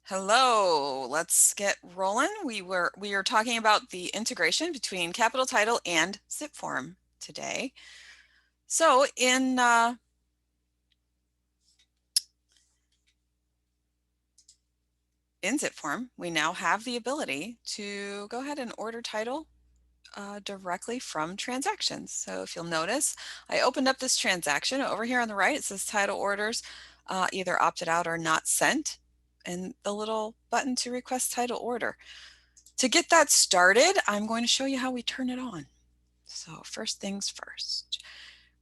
Hello, let's get rolling. We are talking about the integration between capital title and zipForm today. So in zipForm, we now have the ability to go ahead and order title directly from transactions. So if you'll notice, I opened up this transaction over here on the right. It says title orders either opted out or not sent, and the little button to request title order. To get that started, I'm going to show you how we turn it on. So first things first,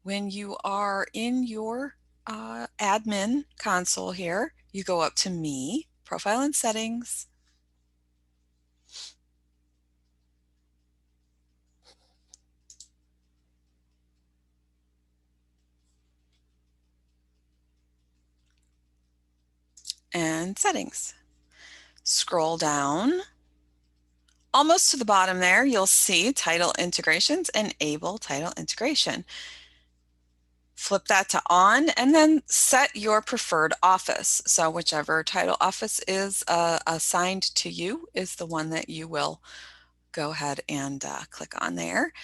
when you are in your admin console here, you go up to Me, Profile and Settings, and Settings. Scroll down. Almost to the bottom there, you'll see Title Integrations, Enable Title Integration. Flip that to on and then set your preferred office. So whichever title office is assigned to you is the one that you will go ahead and click on there.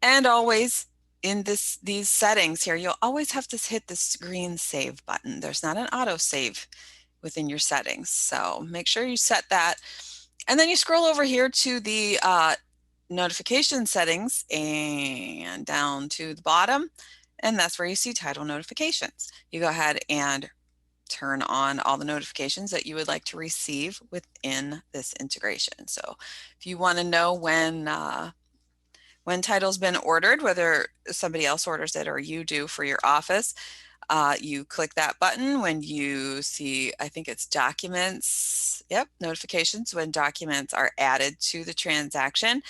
And always in these settings here, you'll always have to hit this green save button. There's not an auto save within your settings. So make sure you set that. And then you scroll over here to the notification settings and down to the bottom. And that's where you see title notifications. You go ahead and turn on all the notifications that you would like to receive within this integration. So if you want to know when title's been ordered, whether somebody else orders it or you do for your office, you click that button when you see, I think it's documents, notifications when documents are added to the transaction,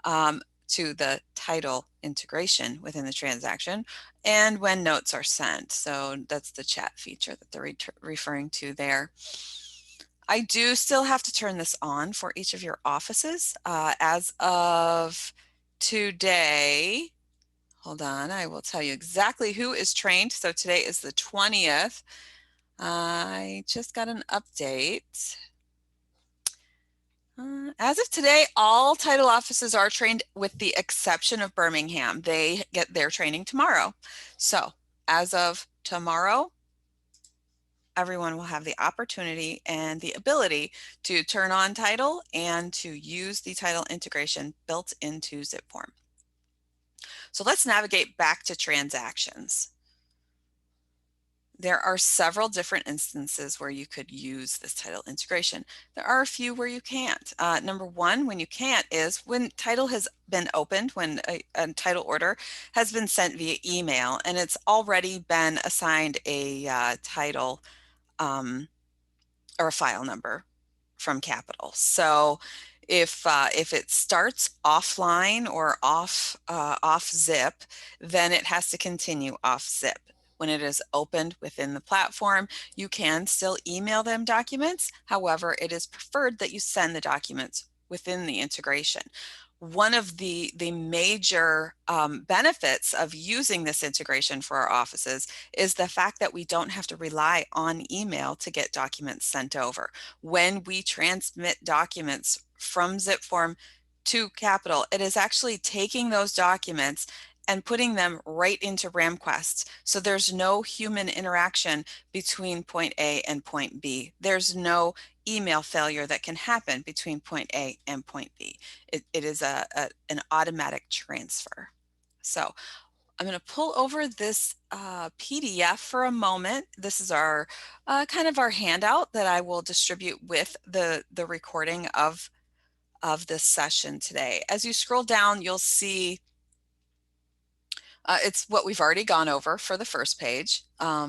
to the title integration within the transaction, and when notes are sent. So that's the chat feature that they're referring to there. I do still have to turn this on for each of your offices. As of today, hold on, I will tell you exactly who is trained. So today is the 20th. I just got an update. As of today, all title offices are trained with the exception of Birmingham. They get their training tomorrow. So as of tomorrow, everyone will have the opportunity and the ability to turn on title and to use the title integration built into zipForm. So let's navigate back to transactions. There are several different instances where you could use this title integration. There are a few where you can't. Number one, when you can't is when title has been opened, when a title order has been sent via email and it's already been assigned a title or a file number from Capital. So if it starts offline or off zip, then it has to continue off zip. When it is opened within the platform, you can still email them documents. However, it is preferred that you send the documents within the integration. One of the major benefits of using this integration for our offices is the fact that we don't have to rely on email to get documents sent over. When we transmit documents from zipForm to Capital, it is actually taking those documents and putting them right into RamQuest. So there's no human interaction between point A and point B. There's no email failure that can happen between point A and point B. It is an automatic transfer. So I'm going to pull over this PDF for a moment. This is our kind of our handout that I will distribute with the recording of this session today. As you scroll down, you'll see it's what we've already gone over for the first page, how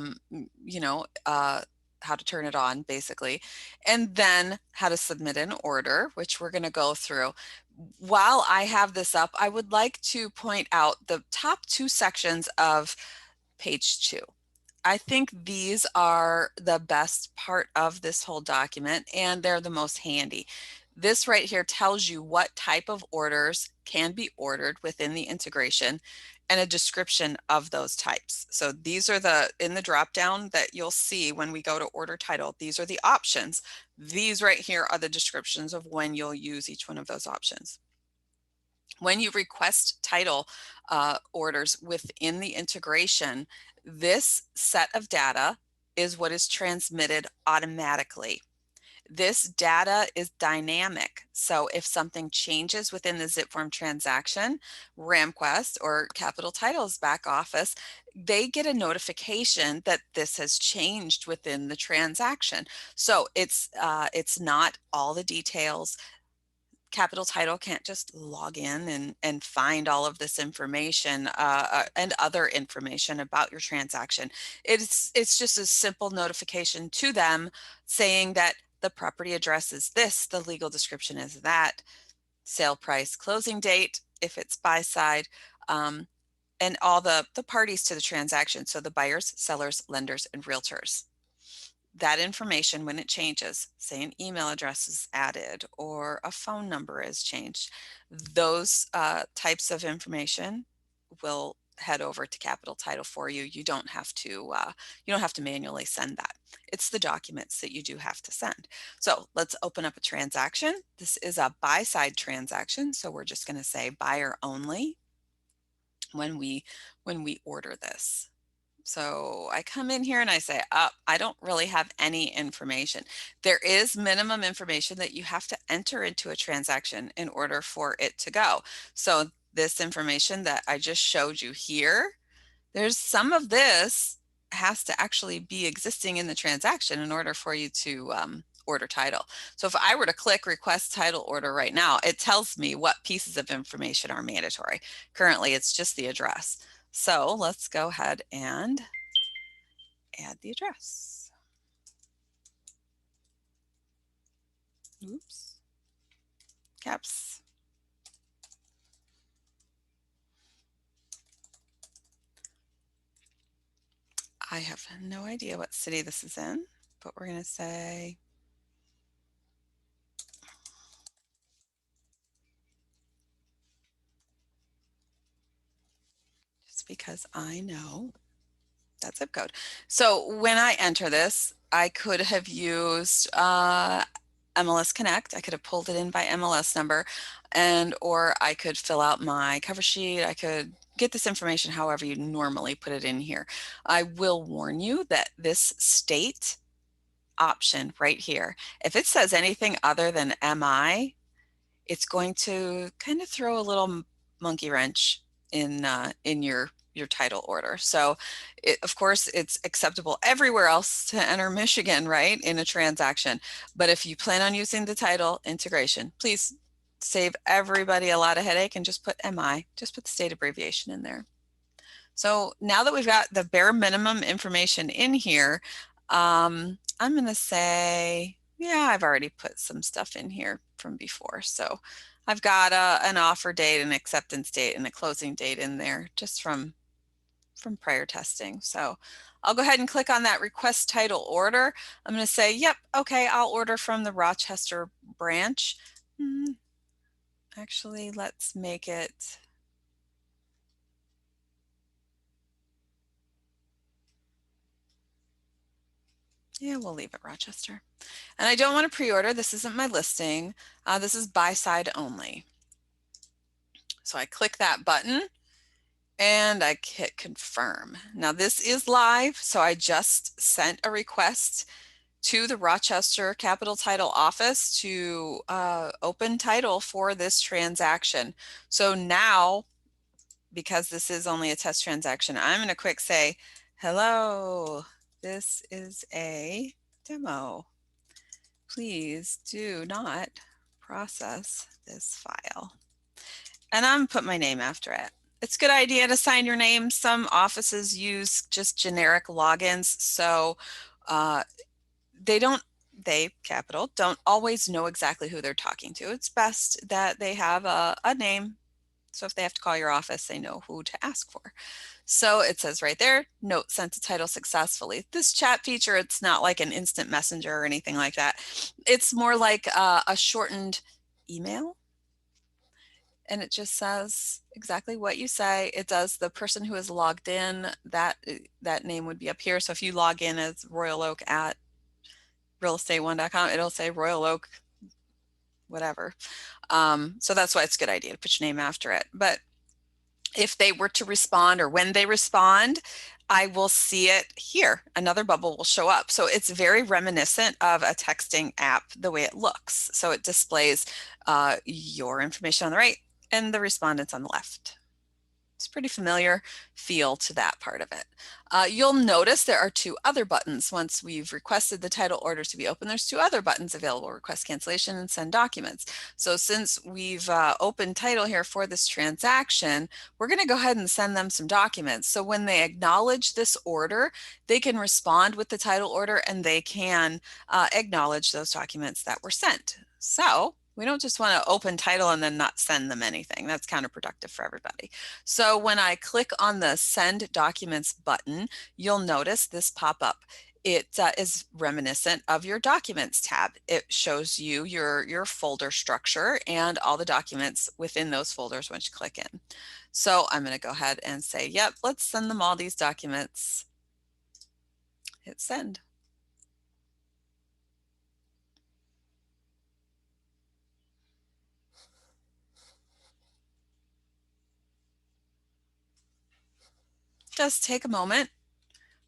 to turn it on basically, and then how to submit an order, which we're going to go through. While I have this up, I would like to point out the top two sections of page 2. I think these are the best part of this whole document, and they're the most handy. This right here tells you what type of orders can be ordered within the integration. and a description of those types. So these are in the drop down that you'll see when we go to order title, these are the options. These right here are the descriptions of when you'll use each one of those options. When you request title orders within the integration, this set of data is what is transmitted automatically. This data is dynamic. So if something changes within the zipForm transaction, RamQuest or Capital Title's back office, they get a notification that this has changed within the transaction. So it's not all the details. Capital Title can't just log in and find all of this information and other information about your transaction. It's just a simple notification to them saying that the property address is this, the legal description is that, sale price, closing date, if it's buy side, and all the parties to the transaction. So the buyers, sellers, lenders, and realtors. That information, when it changes, say an email address is added or a phone number is changed, those types of information will head over to Capital Title for you. You don't have to manually send that. It's the documents that you do have to send. So let's open up a transaction. This is a buy side transaction, so we're just going to say buyer only when we order this. So I come in here and I say, I don't really have any information. There is minimum information that you have to enter into a transaction in order for it to go. So this information that I just showed you here, there's some of this has to actually be existing in the transaction in order for you to order title. So if I were to click request title order right now, it tells me what pieces of information are mandatory. Currently, it's just the address. So let's go ahead and add the address. Oops. Caps. I have no idea what city this is in, but we're going to say just because I know that zip code. So when I enter this, I could have used MLS Connect. I could have pulled it in by MLS number, or I could fill out my cover sheet. I could get this information however you normally put it in here. I will warn you that this state option right here, if it says anything other than MI, it's going to kind of throw a little monkey wrench in your title order. So of course it's acceptable everywhere else to enter Michigan, right, in a transaction. But if you plan on using the title integration, please save everybody a lot of headache and just put MI, just put the state abbreviation in there. So now that we've got the bare minimum information in here, I'm going to say, yeah, I've already put some stuff in here from before. So I've got an offer date, an acceptance date, and a closing date in there just from prior testing. So I'll go ahead and click on that request title order. I'm going to say, yep, okay, I'll order from the Rochester branch. Actually, let's make it, yeah, we'll leave it Rochester. And I don't want to pre-order. This isn't my listing. This is buy side only. So I click that button and I hit confirm. Now this is live. So I just sent a request to the Rochester Capital Title office to open title for this transaction. So now, because this is only a test transaction, I'm going to quick say, hello, this is a demo. Please do not process this file. And I'm gonna put my name after it. It's a good idea to sign your name. Some offices use just generic logins, so Capital, don't always know exactly who they're talking to. It's best that they have a name. So if they have to call your office, they know who to ask for. So it says right there, note sent to title successfully. This chat feature, it's not like an instant messenger or anything like that. It's more like a shortened email. and it just says exactly what you say. It does. The person who is logged in, that name would be up here. So if you log in as Royal Oak at realestate1.com, it'll say Royal Oak, whatever. So that's why it's a good idea to put your name after it. But if they were to respond, or when they respond, I will see it here. Another bubble will show up. So it's very reminiscent of a texting app, the way it looks. So it displays your information on the right and the respondents on the left. It's pretty familiar feel to that part of it. You'll notice there are two other buttons. Once we've requested the title order to be open, there's two other buttons available: request cancellation and send documents. So since we've opened title here for this transaction, we're going to go ahead and send them some documents. So when they acknowledge this order, they can respond with the title order, and they can acknowledge those documents that were sent. So we don't just want to open title and then not send them anything. That's counterproductive for everybody. So when I click on the Send Documents button, you'll notice this pop up. It is reminiscent of your Documents tab. It shows you your folder structure and all the documents within those folders once you click in. So I'm going to go ahead and say, yep, let's send them all these documents. Hit send. Just take a moment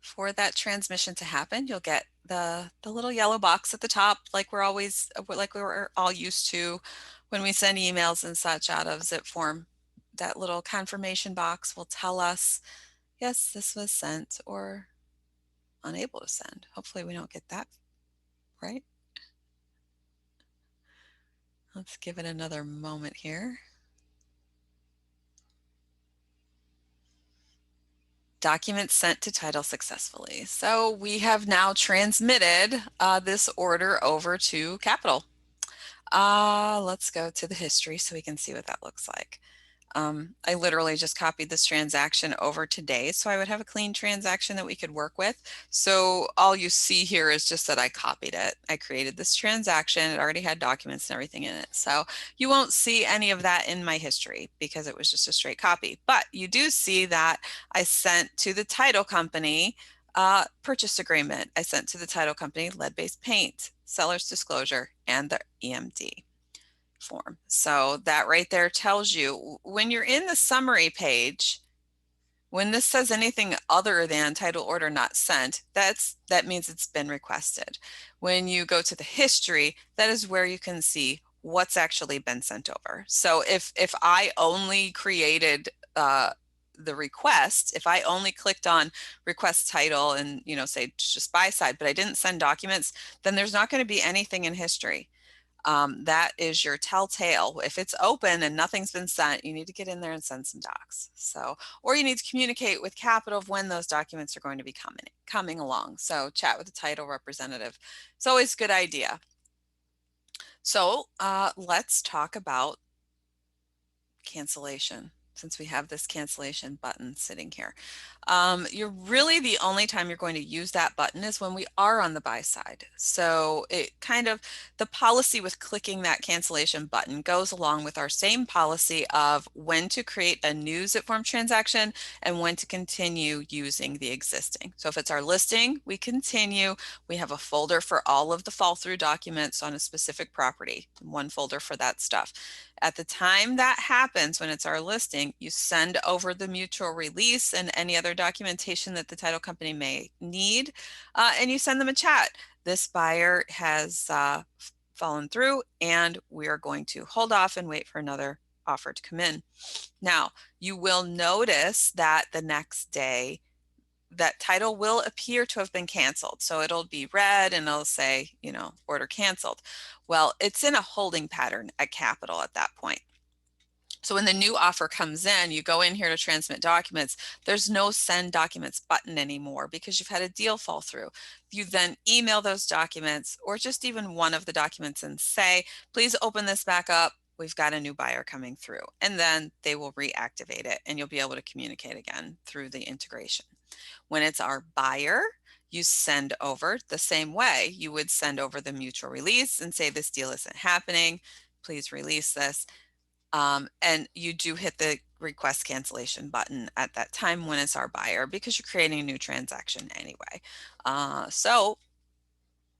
for that transmission to happen. You'll get the little yellow box at the top, like we're all used to when we send emails and such out of zipForm. That little confirmation box will tell us, yes, this was sent, or unable to send. Hopefully we don't get that, right? Let's give it another moment here. Document sent to title successfully. So we have now transmitted this order over to Capital. Let's go to the history so we can see what that looks like. I literally just copied this transaction over today, so I would have a clean transaction that we could work with. So all you see here is just that I copied it. I created this transaction. It already had documents and everything in it. So you won't see any of that in my history because it was just a straight copy. But you do see that I sent to the title company purchase agreement. I sent to the title company lead-based paint, seller's disclosure, and the EMD form. So that right there tells you, when you're in the summary page, when this says anything other than title order not sent, that means it's been requested. When you go to the history, that is where you can see what's actually been sent over. So if I only created the request, if I only clicked on request title and say just buy side, but I didn't send documents, then there's not going to be anything in history. That is your telltale. If it's open and nothing's been sent, you need to get in there and send some docs. So, or you need to communicate with Capital of when those documents are going to be coming along. So chat with the title representative. It's always a good idea. So let's talk about cancellation, since we have this cancellation button sitting here. You're really, the only time you're going to use that button is when we are on the buy side. So it the policy with clicking that cancellation button goes along with our same policy of when to create a new zipForm transaction and when to continue using the existing. So if it's our listing, we continue. We have a folder for all of the fall through documents on a specific property, one folder for that stuff. At the time that happens, when it's our listing, you send over the mutual release and any other documentation that the title company may need, and you send them a chat. This buyer has fallen through, and we are going to hold off and wait for another offer to come in. Now, you will notice that the next day, that title will appear to have been canceled. So it'll be red and it'll say, order canceled. Well, it's in a holding pattern at Capital at that point. So when the new offer comes in, you go in here to transmit documents, there's no send documents button anymore because you've had a deal fall through. You then email those documents, or just even one of the documents, and say, please open this back up. We've got a new buyer coming through. And then they will reactivate it and you'll be able to communicate again through the integration. When it's our buyer, you send over the same way. You would send over the mutual release and say, this deal isn't happening. Please release this. And you do hit the request cancellation button at that time when it's our buyer, because you're creating a new transaction anyway. So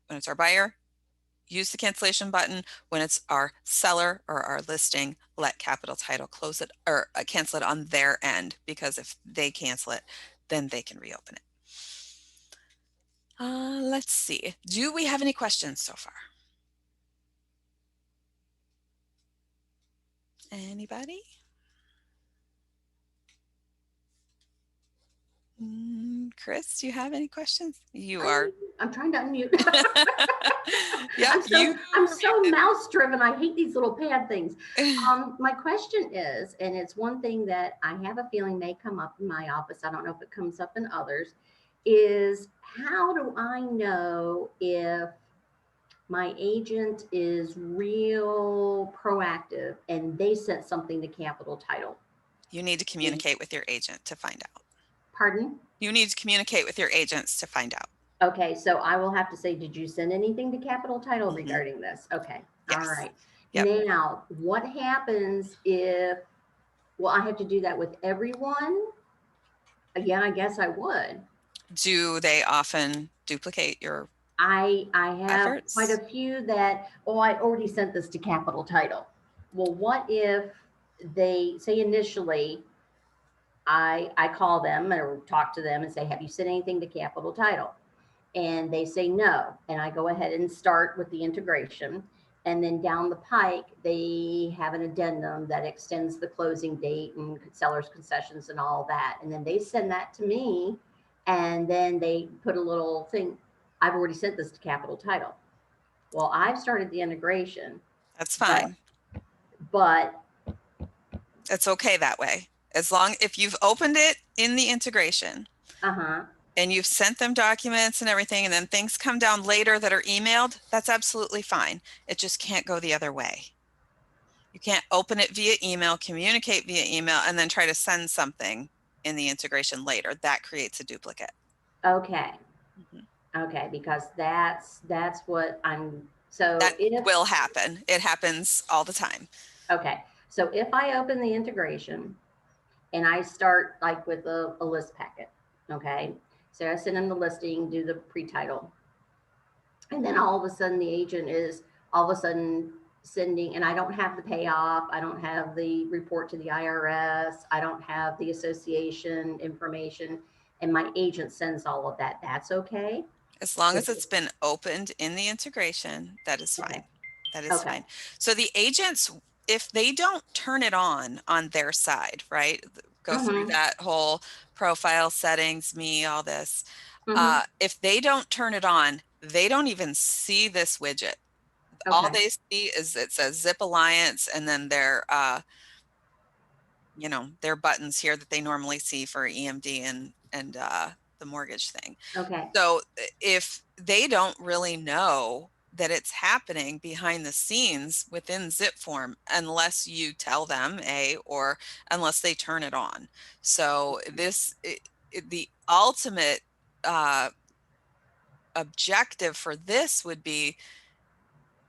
when it's our buyer, use the cancellation button. When it's our seller or our listing, let Capital Title close it or cancel it on their end, because if they cancel it, then they can reopen it. Let's see. Do we have any questions so far? Anybody? Chris, do you have any questions? You are. I'm trying to unmute. Yeah, I'm so mouse driven. I hate these little pad things. My question is, and it's one thing that I have a feeling may come up in my office, I don't know if it comes up in others, is how do I know if my agent is real proactive and they sent something to Capital Title? You need to communicate with your agent to find out. Pardon? You need to communicate with your agents to find out. Okay, so I will have to say, did you send anything to Capital Title regarding this? Okay, Yes. all right. Yep. Now, what happens if, well, I have to do that with everyone? Again, I guess I would. Do they often duplicate your I have efforts? quite a few that, oh, I already sent this to Capital Title. Well, what if they say initially, I call them or talk to them and say, have you sent anything to Capital Title? And they say no. And I go ahead and start with the integration. And then down the pike, they have an addendum that extends the closing date and seller's concessions and all that. And then they send that to me. And then they put a little thing, I've already sent this to Capital Title. Well, I've started the integration. That's fine. But it's okay that way. As long if you've opened it in the integration and you've sent them documents and everything, and then things come down later that are emailed, that's absolutely fine. It just can't go the other way. You can't open it via email, communicate via email, and then try to send something in the integration later. That creates a duplicate. Okay. Okay, because that's what I'm, so that will happen. It happens all the time. Okay, so if I open the integration and I start like with a list packet, okay, so I send them the listing, do the pre-title, and then all of a sudden the agent is all of a sudden sending, and I don't have the payoff, I don't have the report to the IRS, I don't have the association information, and my agent sends all of that, that's okay? As long as it's been opened in the integration, that is fine. That is fine. So the agents, if they don't turn it on their side, right? Go through that whole profile settings, all this. If they don't turn it on, they don't even see this widget. All they see is it says Zip Alliance and then their their buttons here that they normally see for EMD and the mortgage thing. So if they don't really know that it's happening behind the scenes within zipForm unless you tell them, or unless they turn it on. So the ultimate objective for this would be,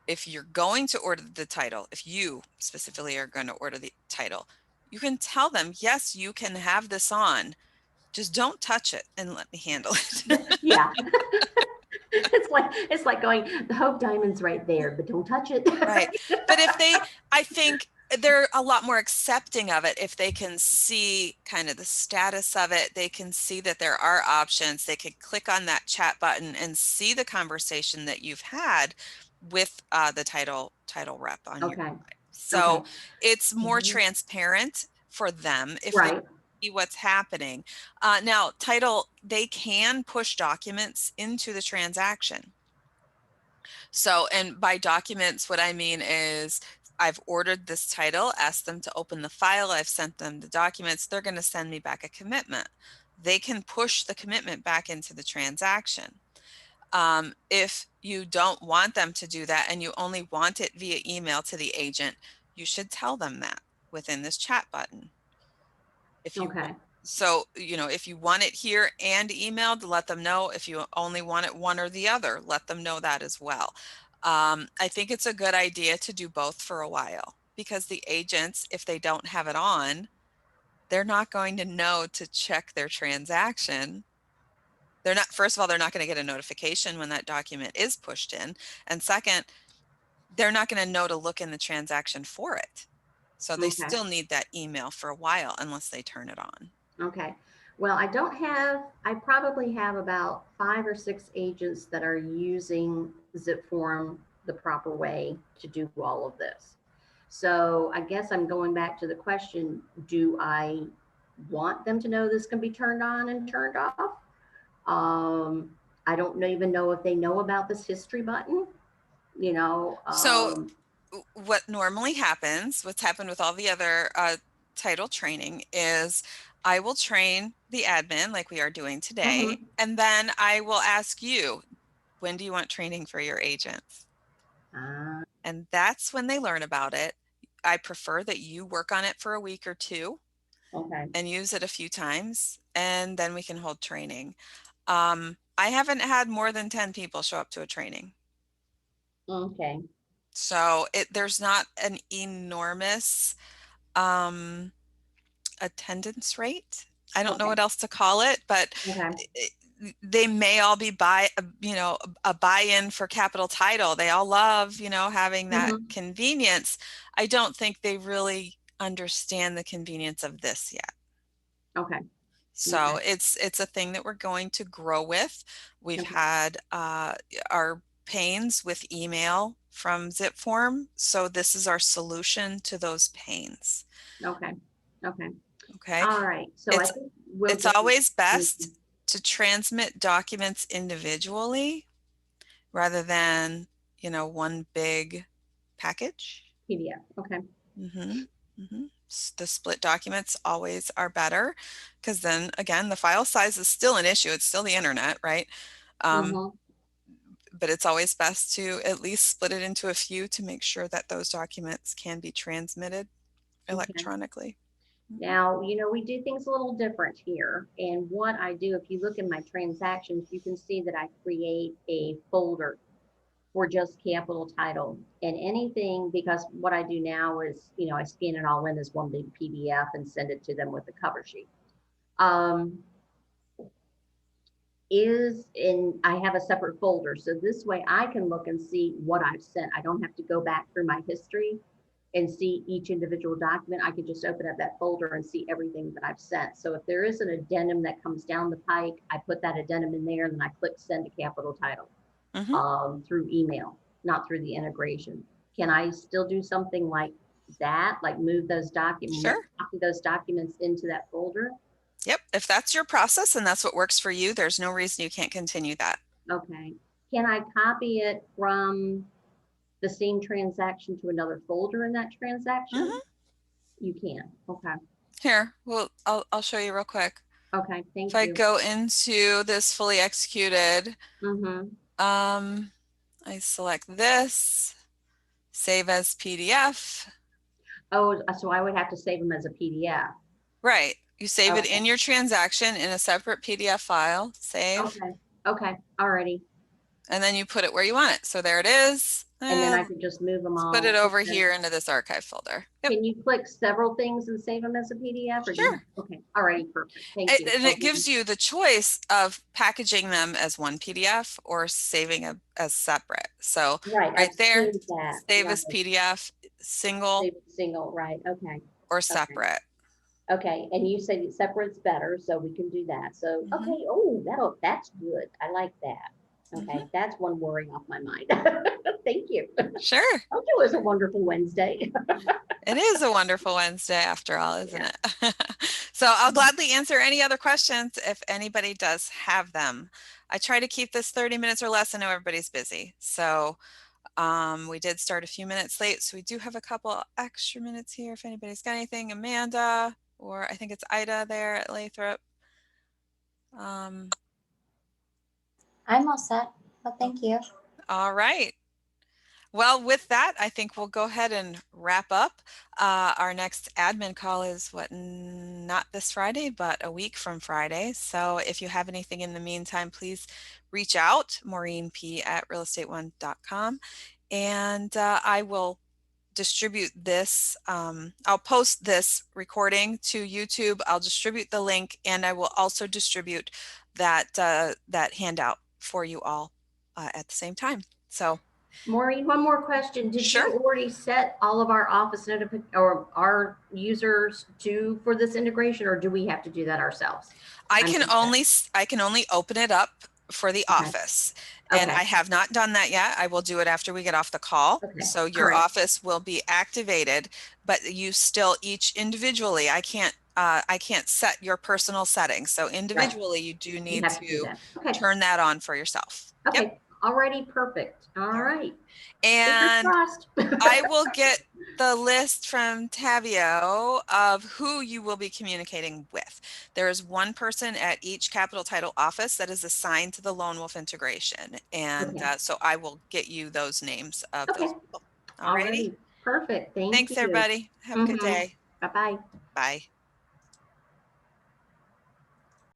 if you're going to order the title, if you specifically are going to order the title, you can tell them, yes, you can have this on. Just don't touch it and let me handle it. Yeah. It's like going, the Hope Diamond's right there, but don't touch it. Right. But I think they're a lot more accepting of it if they can see kind of the status of it. They can see that there are options. They could click on that chat button and see the conversation that you've had with the title rep on your side. So it's more transparent for them if they see what's happening. Now, title, they can push documents into the transaction. So, and by documents, what I mean is I've ordered this title, asked them to open the file, I've sent them the documents, they're going to send me back a commitment. They can push the commitment back into the transaction. If you don't want them to do that and you only want it via email to the agent, you should tell them that within this chat button. If you So, if you want it here and emailed, let them know. If you only want it one or the other, let them know that as well. I think it's a good idea to do both for a while, because the agents, if they don't have it on, they're not going to know to check their transaction. They're not, first of all, they're not going to get a notification when that document is pushed in. And second, they're not going to know to look in the transaction for it. So they Okay. still need that email for a while unless they turn it on. Okay. Well, I probably have about 5 or 6 agents that are using zipForm the proper way to do all of this. So I guess I'm going back to the question, do I want them to know this can be turned on and turned off? Um, I don't even know if they know about this history button, you know. So what normally happens, what's happened with all the other title training is I will train the admin like we are doing today, Mhm. and then I will ask you, when do you want training for your agents? Ah, And that's when they learn about it. I prefer that you work on it for a week or two okay. and use it a few times, and then we can hold training. I haven't had more than 10 people show up to a training. Okay. So there's not an enormous attendance rate. I don't know Okay. what else to call it, but Okay. they may all be a buy-in for capital title. They all love, having that Mhm. convenience. I don't think they really understand the convenience of this yet. Okay. Okay. So it's a thing that we're going to grow with. We've Okay. had our pains with email from zipForm, so this is our solution to those pains. Okay. Okay. Okay, All right. So I it's think we'll it's just. always best Mhm. to transmit documents individually rather than one big package. PDF. Okay. Mm-hmm. Mm-hmm. The split documents always are better because then again, the file size is still an issue. It's still the internet, right? Um, Mm-hmm. but it's always best to at least split it into a few to make sure that those documents can be transmitted Okay. electronically. Mhm. Now, we do things a little different here. And what I do, if you look in my transactions, you can see that I create a folder for just capital title and anything, because what I do now is, I scan it all in as one big PDF and send it to them with the cover sheet. Um, I have a separate folder. So this way I can look and see what I've sent. I don't have to go back through my history and see each individual document. I can just open up that folder and see everything that I've sent. So if there is an addendum that comes down the pike, I put that addendum in there and then I click send to capital title Mhm. through email, not through the integration. Can I still do something like that, like move those documents, Sure. copy those documents into that folder? Yep. If that's your process and that's what works for you, there's no reason you can't continue that. Okay. Can I copy it from the same transaction to another folder in that transaction? Mhm. You can. Okay. Here, well, I'll show you real quick. Okay. If Thank I you. go into this fully executed, Mm-hmm. um, I select this, save as PDF. Oh, so I would have to save them as a PDF. Right. You save it Okay. in your transaction in a separate PDF file, save, Okay. Okay. Alrighty. and then you put it where you want it. So there it is. And then I And could just move them let's put it all. over Okay. here into this archive folder. Yep. Can you click several things and save them as a PDF, or do you have? Sure. Okay. Alrighty. Perfect. Thank you. And it gives you the choice of packaging them as one PDF or saving as separate. So Right. I've right there, seen that. save Right. as PDF, single Save single. Right. Okay. or Okay. separate. Okay. And you say separate's better, so we can do that. So Hmm. okay. Oh, that's good. I like that. Hmm. Okay. That's one worry off my mind. Thank you. Sure. Hope it was a wonderful Wednesday. It is a wonderful Wednesday after all, isn't Yeah. it? So I'll gladly answer any other questions if anybody does have them. I try to keep this 30 minutes or less. I know everybody's busy. So we did start a few minutes late, so we do have a couple extra minutes here if anybody's got anything. Amanda, or I think it's Ida there at Lathrop. Um, I'm all set, but oh, thank you. all right. Well, with that, I think we'll go ahead and wrap up. Our next admin call is not this Friday, but a week from Friday. So if you have anything in the meantime, please reach out, maureenp@realestateone.com, and I will distribute this. I'll post this recording to YouTube. I'll distribute the link, and I will also distribute that that handout for you all at the same time. So, Maureen, one more question. Did sure. you already set all of our office or our users for this integration, or do we have to do that ourselves? I can only open it up for the Okay. office, and Okay. I have not done that yet. I will do it after we get off the call. Okay. So your Correct. office will be activated, but you still each individually. I can't set your personal settings. So individually, you do You need have to do to that. Okay. turn that on for yourself. Yep. Okay. Alrighty. Perfect. All All right. right. Fingers And crossed. I will get the list from Tavio of who you will be communicating with. There is one person at each capital title office that is assigned to the Lone Wolf integration. And Okay. so I will get you those names of Okay. those people. All righty. Alrighty. Perfect. Thank Thanks, you. everybody. Have a good day. Bye-bye. Bye.